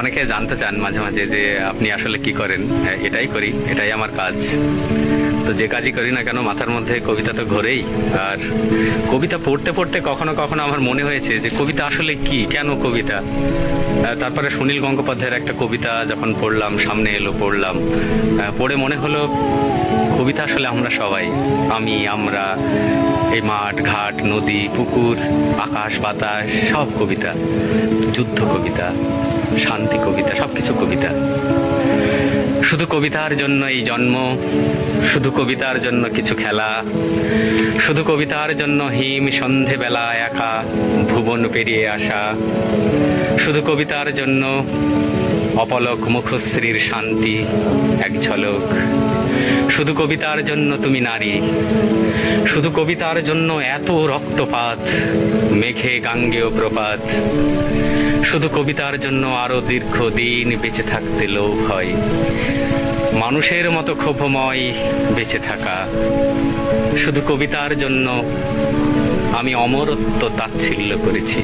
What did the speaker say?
অনেকে জানতে চান মাঝে মাঝে যে আপনি আসলে কি করেন। হ্যাঁ, এটাই করি, এটাই আমার কাজ। তো যে কাজই করি না কেন মাথার মধ্যে কবিতা তো ঘোরেই। আর কবিতা পড়তে পড়তে কখনো কখনো আমার মনে হয়েছে যে কবিতা আসলে কি, কেন কবিতা। তারপরে সুনীল গঙ্গোপাধ্যায়ের একটা কবিতা যখন পড়লাম, সামনে এলো, পড়লাম, পড়ে মনে হলো কবিতা আসলে আমরা সবাই। আমি, আমরা, এই মাঠ ঘাট, নদী, পুকুর, আকাশ বাতাস, সব কবিতা। যুদ্ধ কবিতা, শান্তি কবিতা, সবকিছু কবিতা। শুধু কবিতার জন্য এই জন্ম, শুধু কবিতার জন্য কিছু খেলা, শুধু কবিতার জন্য হিম সন্ধেবেলা একা ভুবন পেরিয়ে আসা, শুধু কবিতার জন্য অপলক মুখশ্রীর শান্তি এক ঝলক, শুধু কবিতার জন্য তুমি নারী, শুধু কবিতার জন্য এত রক্তপাত, মেঘে গাঙ্গেয় প্রপাত, শুধু কবিতার জন্য আরো দীর্ঘদিন বেঁচে থাকতে লোভ হয়, মানুষের মতো ক্ষোভময় বেঁচে থাকা। শুধু কবিতার জন্য আমি অমরত্ব তাচ্ছিল্য করেছি।